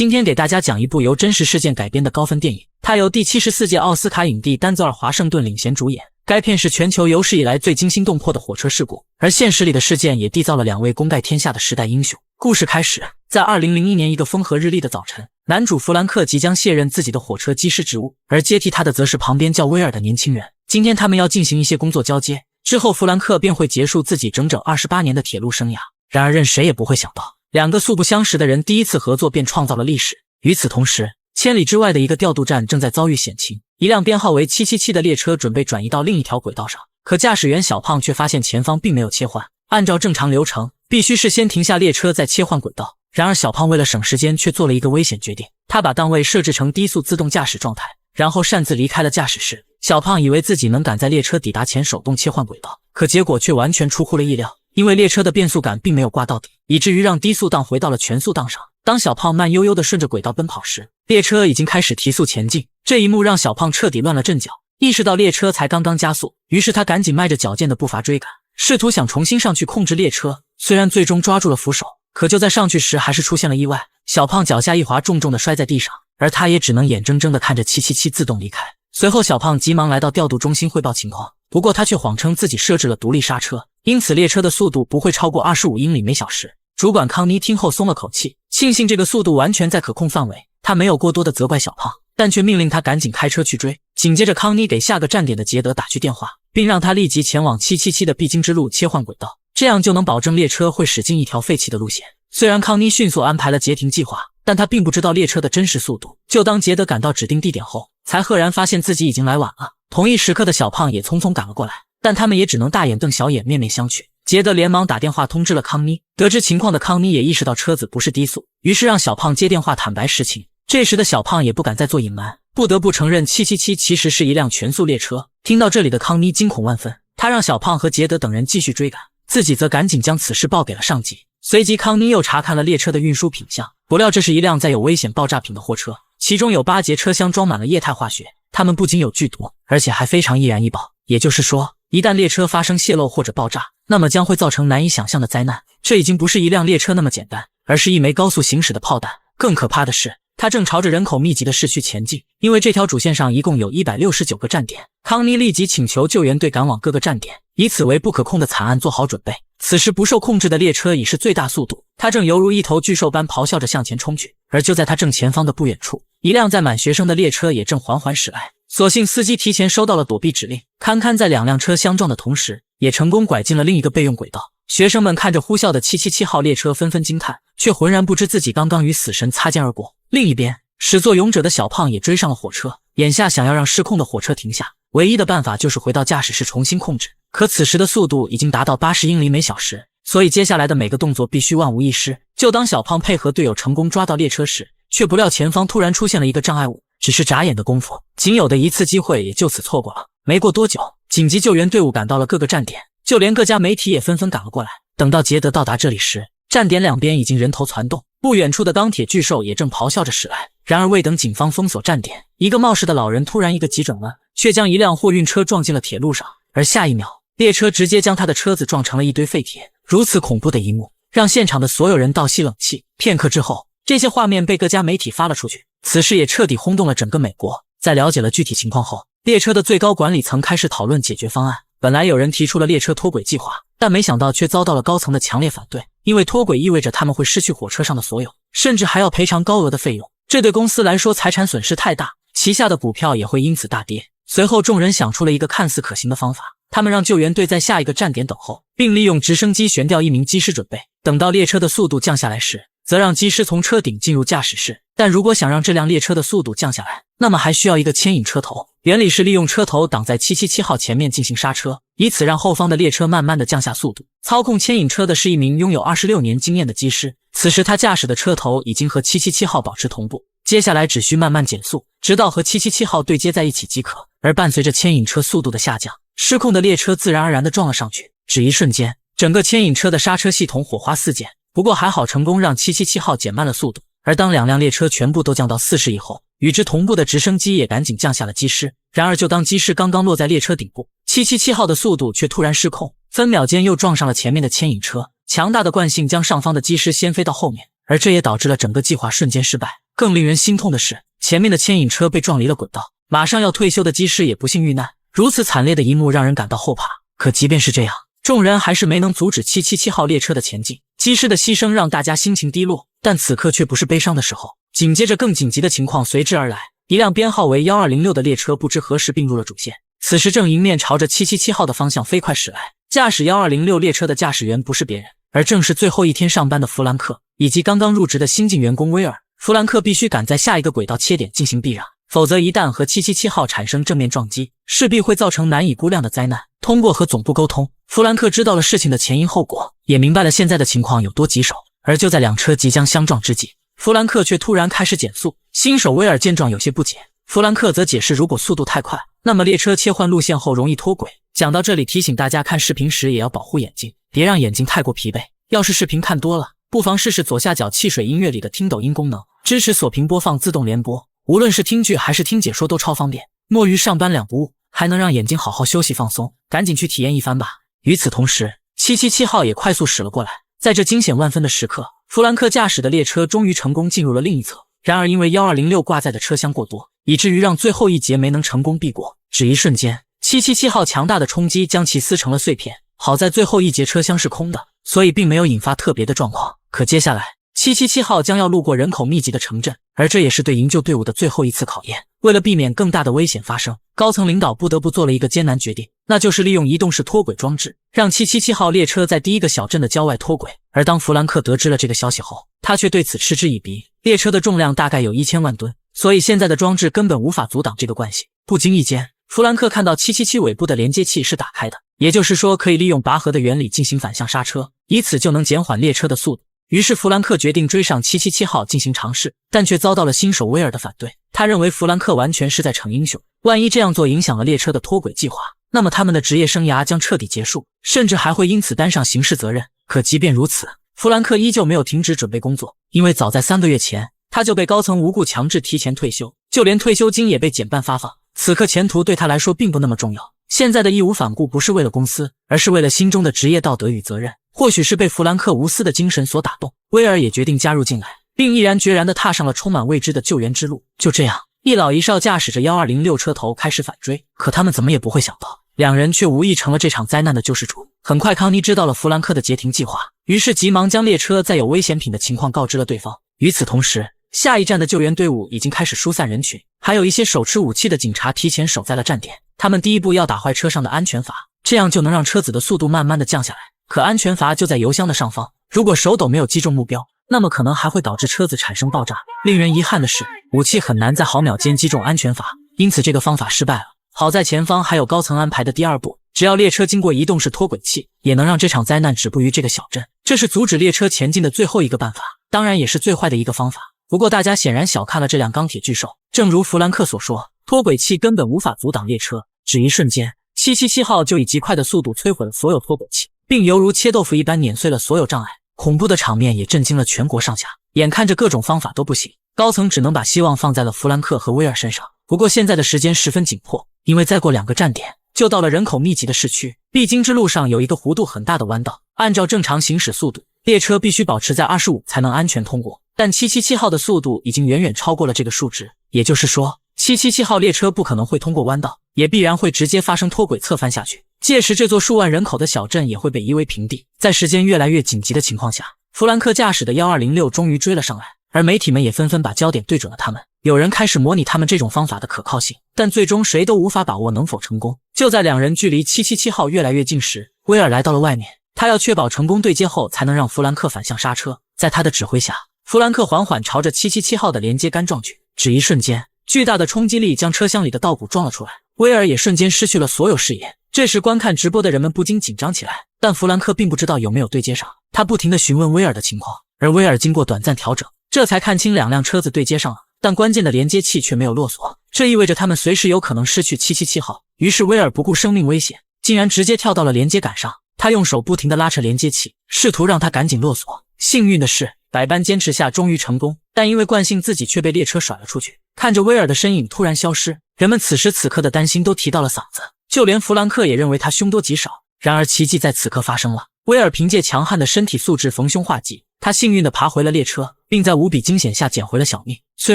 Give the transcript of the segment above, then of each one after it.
今天给大家讲一部由真实事件改编的高分电影，它由第74届奥斯卡影帝丹泽尔·华盛顿领衔主演。该片是全球有史以来最惊心动魄的火车事故，而现实里的事件也缔造了2位功盖天下的时代英雄。故事开始，在2001年一个风和日丽的早晨，男主弗兰克即将卸任自己的火车机师职务，而接替他的则是旁边叫威尔的年轻人。今天他们要进行一些工作交接，之后弗兰克便会结束自己整整28年的铁路生涯。然而任谁也不会想到，2个素不相识的人第一次合作便创造了历史。与此同时，千里之外的一个调度站正在遭遇险情，一辆编号为777的列车准备转移到另一条轨道上，可驾驶员小胖却发现前方并没有切换。按照正常流程，必须是先停下列车再切换轨道。然而小胖为了省时间，却做了一个危险决定，他把档位设置成低速自动驾驶状态，然后擅自离开了驾驶室。小胖以为自己能赶在列车抵达前手动切换轨道，可结果却完全出乎了意料，因为列车的变速杆并没有挂到底，以至于让低速档回到了全速档上。当小胖慢悠悠地顺着轨道奔跑时，列车已经开始提速前进。这一幕让小胖彻底乱了阵脚，意识到列车才刚刚加速，于是他赶紧迈着矫健的步伐追赶，试图想重新上去控制列车。虽然最终抓住了扶手，可就在上去时还是出现了意外，小胖脚下一滑，重重地摔在地上，而他也只能眼睁睁地看着777自动离开。随后小胖急忙来到调度中心汇报情况，不过他却谎称自己设置了独立刹车，因此列车的速度不会超过25英里每小时。主管康妮听后松了口气，庆幸这个速度完全在可控范围，他没有过多的责怪小胖，但却命令他赶紧开车去追。紧接着康妮给下个站点的杰德打去电话，并让他立即前往777的必经之路切换轨道，这样就能保证列车会驶进一条废弃的路线。虽然康妮迅速安排了截停计划，但他并不知道列车的真实速度。就当杰德赶到指定地点后，才赫然发现自己已经来晚了。同一时刻的小胖也匆匆赶了过来，但他们也只能大眼瞪小眼，面面相觑。杰德连忙打电话通知了康妮，得知情况的康妮也意识到车子不是低速，于是让小胖接电话坦白实情。这时的小胖也不敢再做隐瞒，不得不承认777其实是一辆全速列车。听到这里的康妮惊恐万分，他让小胖和杰德等人继续追赶，自己则赶紧将此事报给了上级。随即康妮又查看了列车的运输品项，不料这是一辆载有危险爆炸品的货车，其中有8节车厢装满了液态化学，它们不仅有剧毒，而且还非常易燃易爆。也就是说，一旦列车发生泄漏或者爆炸，那么将会造成难以想象的灾难。这已经不是一辆列车那么简单，而是一枚高速行驶的炮弹。更可怕的是，它正朝着人口密集的市区前进，因为这条主线上一共有169个站点。康妮立即请求救援队赶往各个站点，以此为不可控的惨案做好准备。此时不受控制的列车已是最大速度，它正犹如一头巨兽般咆哮着向前冲去。而就在它正前方的不远处，一辆载满学生的列车也正缓缓驶来。所幸司机提前收到了躲避指令，堪堪在2辆车相撞的同时，也成功拐进了另一个备用轨道。学生们看着呼啸的777号列车纷纷惊叹，却浑然不知自己刚刚与死神擦肩而过。另一边，始作俑者的小胖也追上了火车，眼下想要让失控的火车停下，唯一的办法就是回到驾驶室重新控制。可此时的速度已经达到80英里每小时，所以接下来的每个动作必须万无一失。就当小胖配合队友成功抓到列车时，却不料前方突然出现了一个障碍物，只是眨眼的功夫，仅有的一次机会也就此错过了。没过多久，紧急救援队伍赶到了各个站点，就连各家媒体也纷纷赶了过来。等到杰德到达这里时，站点两边已经人头攒动，不远处的钢铁巨兽也正咆哮着驶来。然而未等警方封锁站点，一个冒失的老人突然一个急转弯，却将一辆货运车撞进了铁路上，而下一秒，列车直接将他的车子撞成了一堆废铁。如此恐怖的一幕，让现场的所有人倒吸冷气。片刻之后，这些画面被各家媒体发了出去，此事也彻底轰动了整个美国。在了解了具体情况后，列车的最高管理层开始讨论解决方案。本来有人提出了列车脱轨计划，但没想到却遭到了高层的强烈反对，因为脱轨意味着他们会失去火车上的所有，甚至还要赔偿高额的费用，这对公司来说财产损失太大，旗下的股票也会因此大跌。随后众人想出了一个看似可行的方法，他们让救援队在下一个站点等候，并利用直升机悬吊一名机师准备，等到列车的速度降下来时，则让机师从车顶进入驾驶室。但如果想让这辆列车的速度降下来，那么还需要一个牵引车头，原理是利用车头挡在777号前面进行刹车，以此让后方的列车慢慢的降下速度。操控牵引车的是一名拥有26年经验的机师，此时他驾驶的车头已经和777号保持同步，接下来只需慢慢减速，直到和777号对接在一起即可。而伴随着牵引车速度的下降，失控的列车自然而然地撞了上去，只一瞬间，整个牵引车的刹车系统火花四溅，不过还好成功让777号减慢了速度。而当2辆列车全部都降到40以后，与之同步的直升机也赶紧降下了机师。然而就当机师刚刚落在列车顶部，777号的速度却突然失控，分秒间又撞上了前面的牵引车，强大的惯性将上方的机师掀飞到后面，而这也导致了整个计划瞬间失败。更令人心痛的是，前面的牵引车被撞离了轨道，马上要退休的机师也不幸遇难。如此惨烈的一幕让人感到后怕。可即便是这样，众人还是没能阻止777号列车的前进。机师的牺牲让大家心情低落，但此刻却不是悲伤的时候。紧接着更紧急的情况随之而来，一辆编号为1206的列车不知何时并入了主线，此时正迎面朝着777号的方向飞快驶来。驾驶1206列车的驾驶员不是别人，而正是最后一天上班的弗兰克以及刚刚入职的新进员工威尔。弗兰克必须赶在下一个轨道切点进行避让，否则一旦和777号产生正面撞击，势必会造成难以估量的灾难。通过和总部沟通，弗兰克知道了事情的前因后果，也明白了现在的情况有多棘手。而就在两车即将相撞之际，弗兰克却突然开始减速。新手威尔见状有些不解，弗兰克则解释，如果速度太快，那么列车切换路线后容易脱轨。讲到这里，提醒大家看视频时也要保护眼睛，别让眼睛太过疲惫。要是视频看多了，不妨试试左下角汽水音乐里的听抖音功能，支持锁屏播放自动连播，无论是听剧还是听解说都超方便。摸鱼上班两不误，还能让眼睛好好休息放松，赶紧去体验一番吧。与此同时，777号也快速驶了过来。在这惊险万分的时刻，弗兰克驾驶的列车终于成功进入了另一侧。然而因为1206挂载的车厢过多，以至于让最后一节没能成功避过。只一瞬间，777号强大的冲击将其撕成了碎片。好在最后一节车厢是空的，所以并没有引发特别的状况。可接下来777号将要路过人口密集的城镇，而这也是对营救队伍的最后一次考验。为了避免更大的危险发生，高层领导不得不做了一个艰难决定，那就是利用移动式脱轨装置，让777号列车在第一个小镇的郊外脱轨。而当弗兰克得知了这个消息后，他却对此嗤之以鼻。列车的重量大概有1000万吨，所以现在的装置根本无法阻挡这个惯性。不经意间，弗兰克看到777尾部的连接器是打开的，也就是说可以利用拔河的原理进行反向刹车，以此就能减缓列车的速度。于是弗兰克决定追上777号进行尝试，但却遭到了新手威尔的反对。他认为弗兰克完全是在逞英雄，万一这样做影响了列车的脱轨计划，那么他们的职业生涯将彻底结束，甚至还会因此担上刑事责任。可即便如此，弗兰克依旧没有停止准备工作，因为早在3个月前，他就被高层无故强制提前退休，就连退休金也被减半发放。此刻前途对他来说并不那么重要，现在的义无反顾不是为了公司，而是为了心中的职业道德与责任。或许是被弗兰克无私的精神所打动，威尔也决定加入进来，并毅然决然地踏上了充满未知的救援之路。就这样，一老一少驾驶着1206车头开始反追，可他们怎么也不会想到，两人却无疑成了这场灾难的救世主。很快康妮知道了弗兰克的截停计划，于是急忙将列车载有危险品的情况告知了对方。与此同时，下一站的救援队伍已经开始疏散人群，还有一些手持武器的警察提前守在了站点。他们第一步要打坏车上的安全阀，这样就能让车子的速度慢慢的降下来。可安全阀就在油箱的上方，如果手抖没有击中目标，那么可能还会导致车子产生爆炸。令人遗憾的是，武器很难在毫秒间击中安全阀，因此这个方法失败了。好在前方还有高层安排的第二步，只要列车经过移动式脱轨器，也能让这场灾难止步于这个小镇。这是阻止列车前进的最后一个办法，当然也是最坏的一个方法。不过大家显然小看了这辆钢铁巨兽，正如弗兰克所说，脱轨器根本无法阻挡列车。只一瞬间，777号就以极快的速度摧毁了所有脱轨器，并犹如切豆腐一般碾碎了所有障碍。恐怖的场面也震惊了全国上下，眼看着各种方法都不行，高层只能把希望放在了弗兰克和威尔身上。不过现在的时间十分紧迫，因为再过2个站点就到了人口密集的市区，必经之路上有一个弧度很大的弯道，按照正常行驶速度，列车必须保持在25才能安全通过。但777号的速度已经远远超过了这个数值，也就是说777号列车不可能会通过弯道，也必然会直接发生脱轨侧翻下去，届时这座数万人口的小镇也会被夷为平地。在时间越来越紧急的情况下，弗兰克驾驶的1206终于追了上来，而媒体们也纷纷把焦点对准了他们。有人开始模拟他们这种方法的可靠性，但最终谁都无法把握能否成功。就在两人距离777号越来越近时，威尔来到了外面，他要确保成功对接后才能让弗兰克反向刹车。在他的指挥下，弗兰克缓缓朝着777号的连接杆撞去，只一瞬间，巨大的冲击力将车厢里的道骨撞了出来，威尔也瞬间失去了所有视野。这时观看直播的人们不禁紧张起来，但弗兰克并不知道有没有对接上，他不停地询问威尔的情况，而威尔经过短暂调整，这才看清2辆车子对接上了，但关键的连接器却没有落锁，这意味着他们随时有可能失去777号。于是威尔不顾生命危险，竟然直接跳到了连接杆上，他用手不停地拉扯连接器，试图让它赶紧落锁。幸运的是，百般坚持下终于成功，但因为惯性自己却被列车甩了出去。看着威尔的身影突然消失，人们此时此刻的担心都提到了嗓子，就连弗兰克也认为他凶多吉少。然而奇迹在此刻发生了，威尔凭借强悍的身体素质逢凶化吉，他幸运地爬回了列车，并在无比惊险下捡回了小命。虽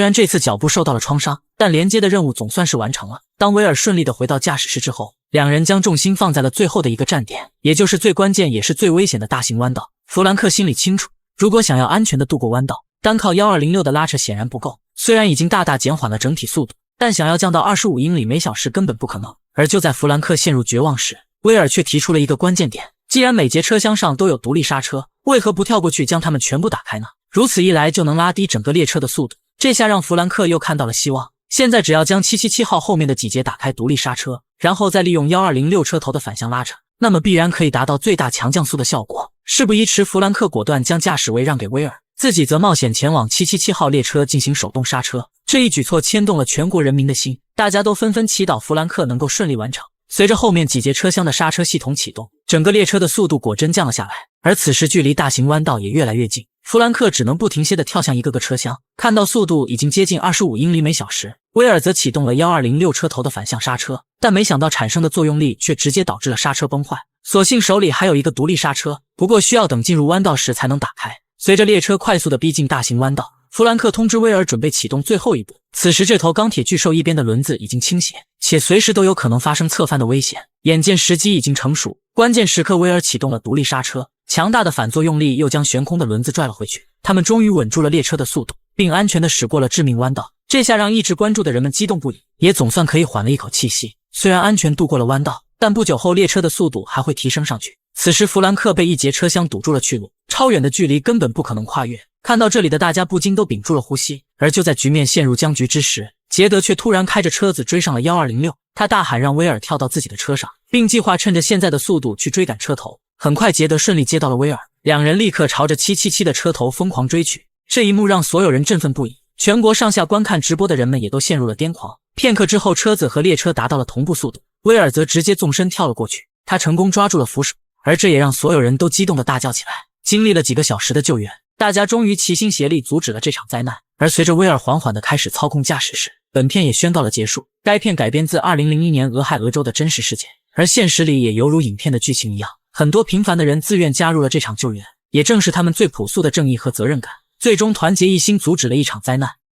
然这次脚部受到了创伤，但连接的任务总算是完成了。当威尔顺利地回到驾驶室之后，两人将重心放在了最后的一个站点，也就是最关键也是最危险的大型弯道。弗兰克心里清楚，如果想要安全地渡过弯道，单靠1206的拉扯显然不够。虽然已经大大减缓了整体速度，但想要降到25英里每小时根本不可能。而就在弗兰克陷入绝望时，威尔却提出了一个关键点：既然每节车厢上都有独立刹车，为何不跳过去将它们全部打开呢？如此一来就能拉低整个列车的速度。这下让弗兰克又看到了希望。现在只要将777号后面的几节打开独立刹车，然后再利用1206车头的反向拉扯，那么必然可以达到最大强降速的效果。事不宜迟，弗兰克果断将驾驶位让给威尔，自己则冒险前往777号列车进行手动刹车。这一举措牵动了全国人民的心，大家都纷纷祈祷弗兰克能够顺利完成。随着后面几节车厢的刹车系统启动，整个列车的速度果真降了下来。而此时距离大型弯道也越来越近，弗兰克只能不停歇地跳向一个个车厢。看到速度已经接近25英里每小时，威尔则启动了1206车头的反向刹车，但没想到产生的作用力却直接导致了刹车崩坏。所幸手里还有一个独立刹车，不过需要等进入弯道时才能打开。随着列车快速地逼近大型弯道，弗兰克通知威尔准备启动最后一步。此时这头钢铁巨兽一边的轮子已经倾斜，且随时都有可能发生侧翻的危险。眼见时机已经成熟，关键时刻威尔启动了独立刹车，强大的反作用力又将悬空的轮子拽了回去。他们终于稳住了列车的速度，并安全地驶过了致命弯道。这下让一直关注的人们激动不已，也总算可以缓了一口气息。虽然安全渡过了弯道，但不久后列车的速度还会提升上去。此时弗兰克被一节车厢堵住了去路，超远的距离根本不可能跨越。看到这里的大家不禁都屏住了呼吸。而就在局面陷入僵局之时，杰德却突然开着车子追上了1206，他大喊让威尔跳到自己的车上，并计划趁着现在的速度去追赶车头。很快杰德顺利接到了威尔，两人立刻朝着777的车头疯狂追去。这一幕让所有人振奋不已，全国上下观看直播的人们也都陷入了癫狂。片刻之后，车子和列车达到了同步速度，威尔则直接纵身跳了过去，他成功抓住了扶手，而这也让所有人都激动地大叫起来。经历了几个小时的救援，大家终于齐心协力阻止了这场灾难。而随着威尔缓缓地开始操控驾驶时，本片也宣告了结束。该片改编自2001年俄亥俄州的真实事件，而现实里也犹如影片的剧情一样，很多平凡的人自愿加入了这场救援，也正是他们最朴素的正义和责任感，最终团结一心阻止了一场灾难。